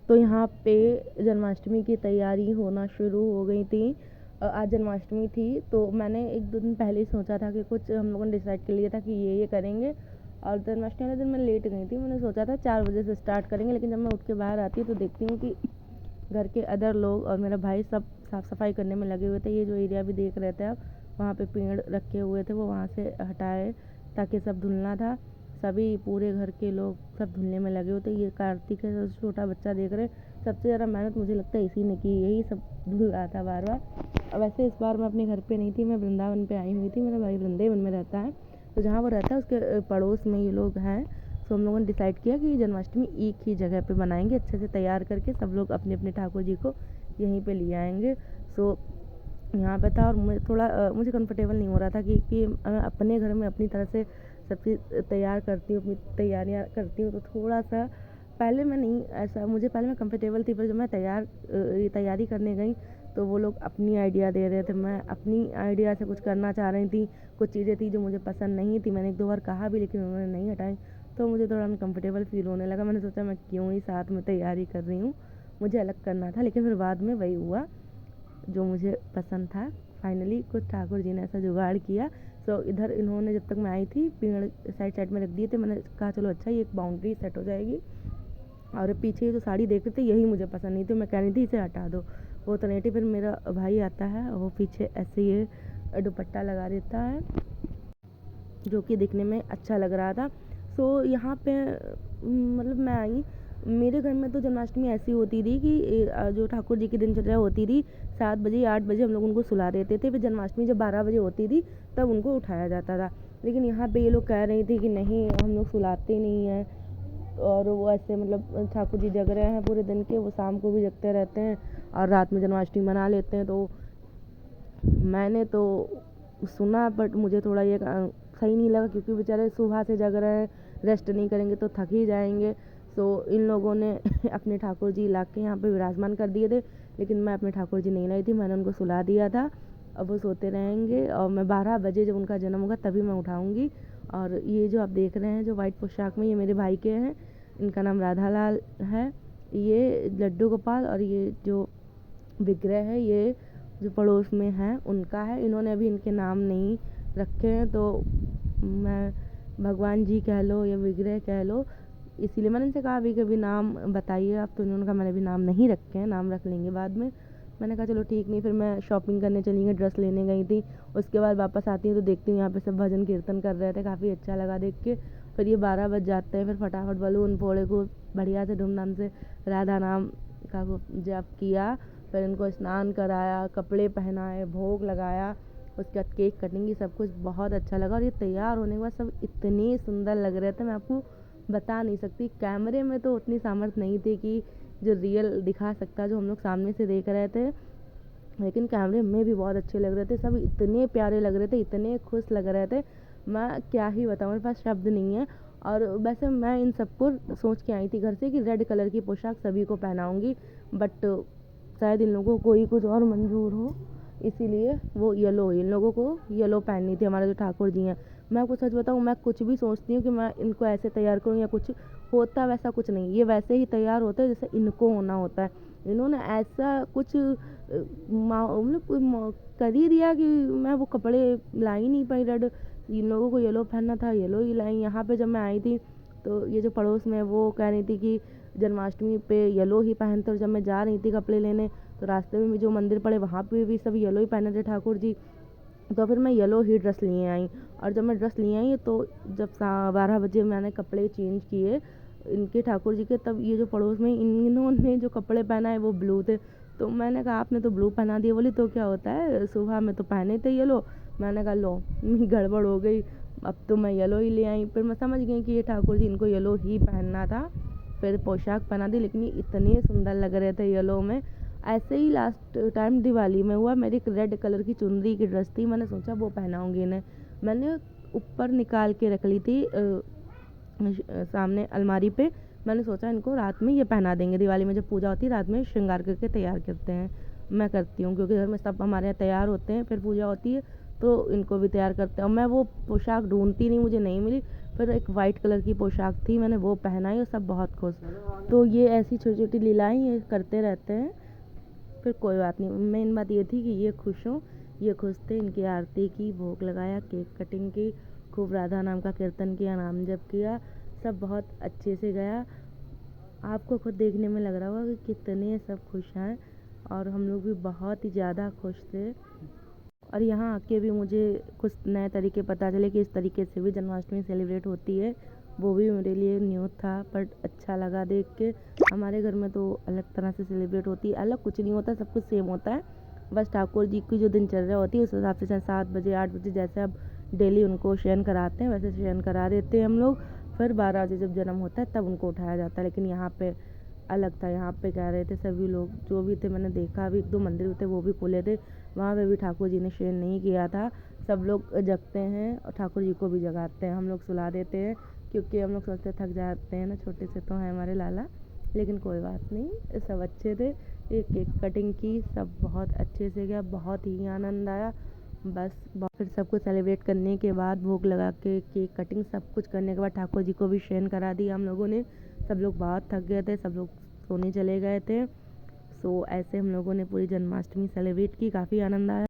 तो यहाँ पे जन्माष्टमी की तैयारी होना शुरू हो गई थी। आज जन्माष्टमी थी तो मैंने एक दो दिन पहले ही सोचा था कि कुछ हम लोगों ने डिसाइड कर लिया था कि ये करेंगे। और जन्माष्टमी वाले दिन मैं लेट गई थी, मैंने सोचा था 4 बजे से स्टार्ट करेंगे, लेकिन जब मैं उठ के बाहर आती हूँ तो देखती हूँ कि घर के अदर लोग और मेरा भाई सब साफ़ सफाई करने में लगे हुए थे। ये जो एरिया भी देख रहे थे आप, वहाँ पे पेड़ रखे हुए थे, वो वहाँ से हटाए ताकि सब धुलना था। सभी पूरे घर के लोग सब धुलने में लगे हुए थे। ये कार्तिक है, छोटा बच्चा देख रहे, सबसे ज़्यादा मेहनत मुझे लगता है इसी ने की, यही सब धुल रहा था बार बार। वैसे इस बार मैं अपने घर पे नहीं थी, मैं वृंदावन पे आई हुई थी। मेरा भाई वृंदावन में रहता है, तो जहाँ वो रहता है उसके पड़ोस में ये लोग हैं। तो हम लोगों ने डिसाइड किया कि जन्माष्टमी एक ही जगह पे मनाएंगे, अच्छे से तैयार करके सब लोग अपने अपने ठाकुर जी को यहीं पे ले आएंगे। सो यहाँ पे था और मुझे कंफर्टेबल नहीं हो रहा था कि मैं अपने घर में अपनी तरह से सब चीज़ तैयार करती हूँ, अपनी तैयारियाँ करती हूँ, तो थोड़ा सा पहले मैं नहीं ऐसा मुझे पहले मैं कंफर्टेबल थी, पर जब मैं तैयारी करने गई तो वो लोग अपनी आइडिया दे रहे थे, मैं अपनी आइडिया से कुछ करना चाह रही थी। कुछ चीज़ें थी जो मुझे पसंद नहीं थी, मैंने एक दो बार कहा भी लेकिन उन्होंने नहीं हटाई, तो मुझे थोड़ा अनकम्फर्टेबल फील होने लगा। मैंने सोचा मैं क्यों ही साथ में तैयारी कर रही हूँ, मुझे अलग करना था। लेकिन फिर बाद में वही हुआ जो मुझे पसंद था। फाइनली कुछ ठाकुर जी ने ऐसा जुगाड़ किया। सो इधर इन्होंने जब तक मैं आई थी पेड़ साइड साइड में रख दिए थे। मैंने कहा चलो अच्छा ये एक बाउंड्री सेट हो जाएगी। और पीछे जो साड़ी देख रहे थे यही मुझे पसंद नहीं थी, मैं कह रही थी इसे हटा दो, वो तो नहीं थी। फिर मेरा भाई आता है, वो पीछे ऐसे ये दुपट्टा लगा देता है जो कि दिखने में अच्छा लग रहा था। सो यहाँ पे मतलब मैं आई, मेरे घर में तो जन्माष्टमी ऐसी होती थी कि जो ठाकुर जी की दिनचर्या होती थी 7 बजे 8 बजे हम लोग उनको सुला देते थे। फिर जन्माष्टमी जब 12 बजे होती थी तब उनको उठाया जाता था। लेकिन यहाँ पे ये लोग कह रही थी कि नहीं हम लोग सुलाते नहीं हैं, और वो ऐसे मतलब ठाकुर जी जग रहे हैं पूरे दिन के, वो शाम को भी जगते रहते हैं और रात में जन्माष्टमी मना लेते हैं। तो मैंने तो सुना बट मुझे थोड़ा ये सही नहीं लगा, क्योंकि बेचारे सुबह से जग रहे हैं, रेस्ट नहीं करेंगे तो थक ही जाएंगे। सो इन लोगों ने अपने ठाकुर जी ला के यहाँ पे विराजमान कर दिए थे, लेकिन मैं अपने ठाकुर जी नहीं लाई थी, मैंने उनको सुला दिया था। अब वो सोते रहेंगे और मैं 12 बजे जब उनका जन्म होगा तभी मैं उठाऊँगी। और ये जो आप देख रहे हैं जो वाइट पोशाक में, ये मेरे भाई के हैं, इनका नाम राधा लाल है, ये लड्डू गोपाल, और ये जो विग्रह है ये जो पड़ोस में है उनका है। इन्होंने अभी इनके नाम नहीं रखे हैं, तो मैं भगवान जी कह लो या विग्रह कह लो, इसीलिए मैंने इनसे कहा अभी कभी नाम बताइए आप, तो इन्होंने कहा मैंने अभी नाम नहीं रखे हैं, नाम रख लेंगे बाद में। मैंने कहा चलो ठीक नहीं। फिर मैं शॉपिंग करने चली गई, ड्रेस लेने गई थी। उसके बाद वापस आती हूँ तो देखती हूँ यहाँ पे सब भजन कीर्तन कर रहे थे, काफ़ी अच्छा लगा देख के। फिर ये 12 बज जाते हैं, फिर फटाफट बलून फोड़े को बढ़िया से धूमधाम से राधा नाम का जप किया। फिर इनको स्नान कराया, कपड़े पहनाए, भोग लगाया, उसके बाद केक कटिंग, ये सब कुछ बहुत अच्छा लगा। और ये तैयार होने के बाद सब इतने सुंदर लग रहे थे, मैं आपको बता नहीं सकती। कैमरे में तो उतनी सामर्थ्य नहीं थी कि जो रियल दिखा सकता जो हम लोग सामने से देख रहे थे, लेकिन कैमरे में भी बहुत अच्छे लग रहे थे। सब इतने प्यारे लग रहे थे, इतने खुश लग रहे थे, मैं क्या ही बताऊँ, मेरे पास शब्द नहीं है। और वैसे मैं इन सबको सोच के आई थी घर से कि रेड कलर की पोशाक सभी को पहनाऊँगी, बट शायद इन लोगों को कोई कुछ और मंजूर हो, इसीलिए वो येलो, इन लोगों को येलो पहननी थी, हमारे जो ठाकुर जी हैं। मैं आपको सच बताऊँ, मैं कुछ भी सोचती हूँ कि मैं इनको ऐसे तैयार करूँ या कुछ होता, वैसा कुछ नहीं, ये वैसे ही तैयार होते हैं जैसे इनको होना होता है। इन्होंने ऐसा कुछ मतलब कर ही दिया कि मैं वो कपड़े ला ही नहीं पाई रेड, इन लोगों को येलो पहनना था, येलो ही लाई। यहाँ पे जब मैं आई थी तो ये जो पड़ोस में वो कह रही थी कि जन्माष्टमी पे येलो ही पहनते, और जब मैं जा रही थी कपड़े लेने तो रास्ते में भी जो मंदिर पड़े वहाँ पे भी सब येलो ही पहने थे ठाकुर जी। तो फिर मैं येलो ही ड्रेस लिए आई, और जब मैं ड्रेस लिए आई तो जब 12 बजे मैंने कपड़े चेंज किए इनके ठाकुर जी के, तब ये जो पड़ोस में इन्होंने जो कपड़े पहना है वो ब्लू थे। तो मैंने कहा आपने तो ब्लू पहना दिया, बोली तो क्या होता है, सुबह में तो पहने थे येलो। मैंने कहा लो गड़बड़ हो गई, अब तो मैं येलो ही ले आई। फिर मैं समझ गई कि ये ठाकुर जी इनको येलो ही पहनना था, फिर पोशाक पहना दी। लेकिन ये इतने सुंदर लग रहे थे येलो में। ऐसे ही लास्ट टाइम दिवाली में हुआ, मेरी एक रेड कलर की चुनरी की ड्रेस थी, मैंने सोचा वो पहनाऊँगी इन्हें। मैंने ऊपर निकाल के रख ली थी सामने अलमारी पे। मैंने सोचा इनको रात में ये पहना देंगे, दिवाली में जब पूजा होती है रात में श्रृंगार करके तैयार करते हैं, मैं करती हूँ क्योंकि घर में सब हमारे यहाँ तैयार होते हैं, फिर पूजा होती है तो इनको भी तैयार करते हैं। और मैं वो पोशाक ढूंढती नहीं, मुझे नहीं मिली। फिर एक वाइट कलर की पोशाक थी, मैंने वो पहनाई और सब बहुत खुश। तो ये ऐसी छोटी छोटी लीलाएं ये करते रहते हैं। फिर कोई बात नहीं, मेन बात ये थी कि ये खुश हों, ये खुश थे। इनकी आरती की, भोग लगाया, केक कटिंग की, खूब राधा नाम का कीर्तन किया, नाम जप किया, सब बहुत अच्छे से गया। आपको खुद देखने में लग रहा होगा कि कितने सब खुश हैं, और हम लोग भी बहुत ही ज़्यादा खुश थे। और यहाँ आके भी मुझे कुछ नए तरीके पता चले कि इस तरीके से भी जन्माष्टमी सेलिब्रेट होती है, वो भी मेरे लिए न्यू था, बट अच्छा लगा देख के। हमारे घर में तो अलग तरह से सेलिब्रेट होती है, अलग कुछ नहीं होता, सब कुछ सेम होता है। बस ठाकुर जी की जो दिनचर्या होती है उस हिसाब से 7 बजे 8 बजे जैसे अब डेली उनको शयन कराते हैं वैसे शयन करा देते हैं हम लोग। फिर 12 बजे जब जन्म होता है तब उनको उठाया जाता है। लेकिन यहाँ पे अलग था, यहाँ पे कह रहे थे सभी लोग जो भी थे, मैंने देखा अभी 1-2 मंदिर थे वो भी खुले थे, वहाँ पे भी ठाकुर जी ने शयन नहीं किया था। सब लोग जगते हैं और ठाकुर जी को भी जगाते हैं, हम लोग सुला देते हैं, क्योंकि हम लोग सोचते थक जाते हैं ना, छोटे से तो हैं हमारे लाला। लेकिन कोई बात नहीं, सब अच्छे थे। एक केक कटिंग की, सब बहुत अच्छे से गया, बहुत ही आनंद आया। बस फिर सब कुछ सेलिब्रेट करने के बाद, भोग लगा के, केक कटिंग सब कुछ करने के बाद ठाकुर जी को भी शयन करा दिया हम लोगों ने। सब लोग बहुत थक गए थे, सब लोग सोने चले गए थे। सो ऐसे हम लोगों ने पूरी जन्माष्टमी सेलिब्रेट की, काफ़ी आनंद आया।